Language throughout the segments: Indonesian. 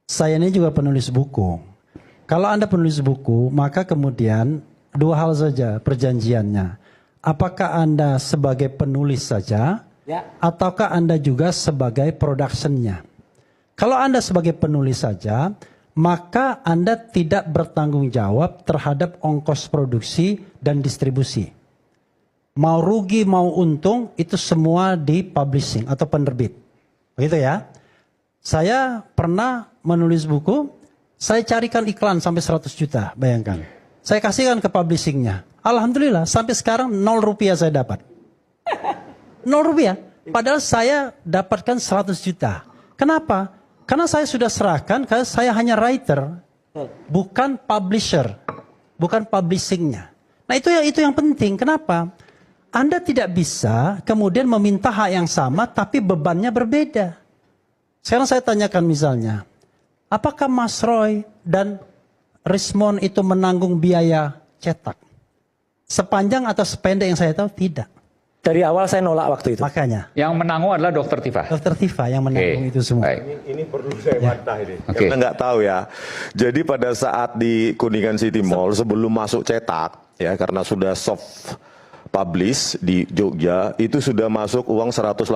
saya ini juga penulis buku. Kalau Anda penulis buku, maka kemudian dua hal saja perjanjiannya. Apakah Anda sebagai penulis saja, ataukah Anda juga sebagai productionnya? Kalau Anda sebagai penulis saja, maka Anda tidak bertanggung jawab terhadap ongkos produksi dan distribusi. Mau rugi, mau untung, itu semua di publishing atau penerbit. Begitu ya. Saya pernah menulis buku, saya carikan iklan sampai 100 juta, bayangkan. Saya kasihkan ke publishingnya. Alhamdulillah, sampai sekarang 0 rupiah saya dapat. 0 rupiah. Padahal saya dapatkan 100 juta. Kenapa? Karena saya sudah serahkan, karena saya hanya writer, bukan publisher, bukan publishingnya. Nah itu yang penting. Kenapa? Anda tidak bisa kemudian meminta hak yang sama, tapi bebannya berbeda. Sekarang saya tanyakan misalnya, apakah Mas Roy dan Rismon itu menanggung biaya cetak? Sepanjang atau sependek yang saya tahu, tidak. Dari awal saya nolak waktu itu. Makanya. Yang menanggung adalah Dr. Tifa. Dr. Tifa yang menanggung itu semua. Ini perlu saya bantah ini. Karena nggak tahu ya. Jadi pada saat di Kuningan City Mall sebelum masuk cetak, ya karena sudah soft publish di Jogja, itu sudah masuk uang 180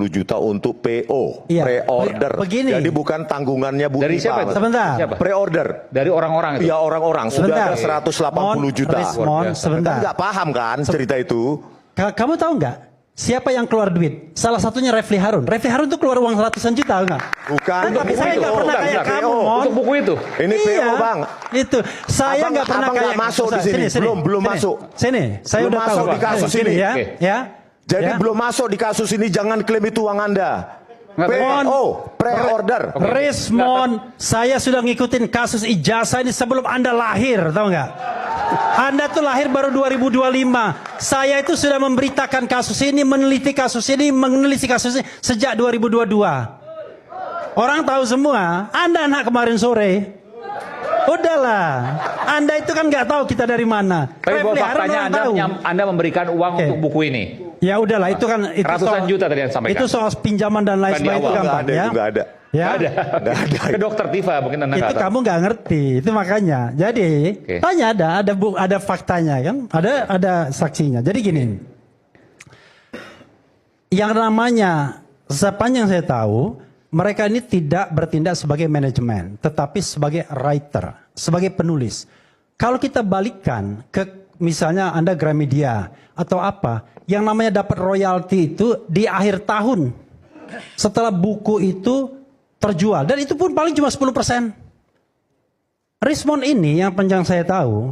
juta untuk PO, pre-order. Begini. Jadi bukan tanggungannya Bu Dari Tifa. siapa itu? Sebentar. Siapa? Pre-order. Dari orang-orang itu? Ya orang-orang. Sudah ada 180 juta. Rismon, sebentar. Kan nggak paham kan cerita itu? Kamu tahu nggak siapa yang keluar duit? Salah satunya Refli Harun. Refli Harun tuh keluar uang ratusan juta, enggak? Bukan. Tapi saya nggak pernah kayak kamu, Mon. Untuk buku itu? Ini PO, Bang. Itu saya nggak pernah abang kayak nggak masuk di sini. Belum masuk. Sini, saya Belum udah tahu masuk di kasus ini. ya. Oke. Ya. Jadi Ya. belum masuk di kasus ini, jangan klaim itu uang Anda. Nggak, PO, pre-order. Rismon, saya sudah ngikutin kasus ijazah ini sebelum Anda lahir, tahu nggak? Anda tuh lahir baru 2025. Saya itu sudah memberitakan kasus ini, meneliti kasus ini sejak 2022. Orang tahu semua. Anda anak kemarin sore. Udahlah. Anda itu kan nggak tahu kita dari mana. Tapi bahwa Refli Harun faktanya orang tahu. Anda memberikan uang untuk buku ini. Ya udahlah, itu kan itu Ratusan juta tadi yang sampaikan. Itu soal pinjaman dan lain Bukan di sebagainya, itu awal. gampang ya. Nggak ada. Ya. Nggak ada. Nggak ada. Ke Dr. Tifa mungkin Anda Itu nggak tahu. kamu nggak ngerti, itu makanya. Jadi tanya ada faktanya kan, ada saksinya. Jadi gini, yang namanya sepanjang saya tahu, mereka ini tidak bertindak sebagai manajemen, tetapi sebagai writer, sebagai penulis. Kalau kita balikkan ke misalnya Anda Gramedia atau apa, yang namanya dapat royalti itu di akhir tahun setelah buku itu terjual, dan itu pun paling cuma 10%. Rismon ini yang panjang saya tahu,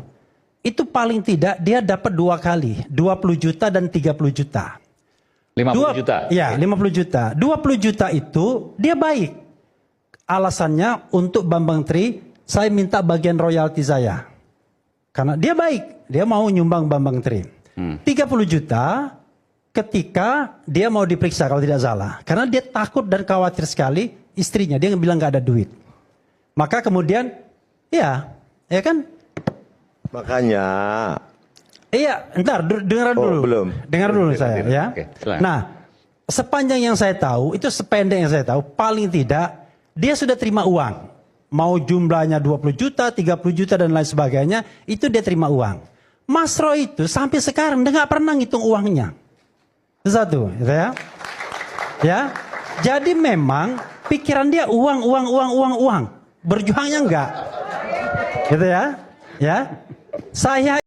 itu paling tidak dia dapat 2 kali, 20 juta dan 30 juta. 50 juta? Ya, 50 juta. 20 juta itu dia baik. Alasannya untuk Bambang Tri, saya minta bagian royalti saya. Karena dia baik, dia mau nyumbang Bambang Tri. 30 juta ketika dia mau diperiksa kalau tidak salah. Karena dia takut dan khawatir sekali istrinya, dia bilang nggak ada duit. Maka kemudian, ya kan? Makanya. Iya, entar dengar dulu. Belum. Dengar dulu saya ya. Oke, silakan. Nah, sepanjang yang saya tahu, itu sependek yang saya tahu, paling tidak dia sudah terima uang. Mau jumlahnya 20 juta, 30 juta dan lain sebagainya, itu dia terima uang. Mas Roy itu sampai sekarang dia nggak pernah ngitung uangnya. Itu satu, gitu ya. Ya. Jadi memang pikiran dia uang. Berjuangnya enggak. Gitu ya. Ya. Saya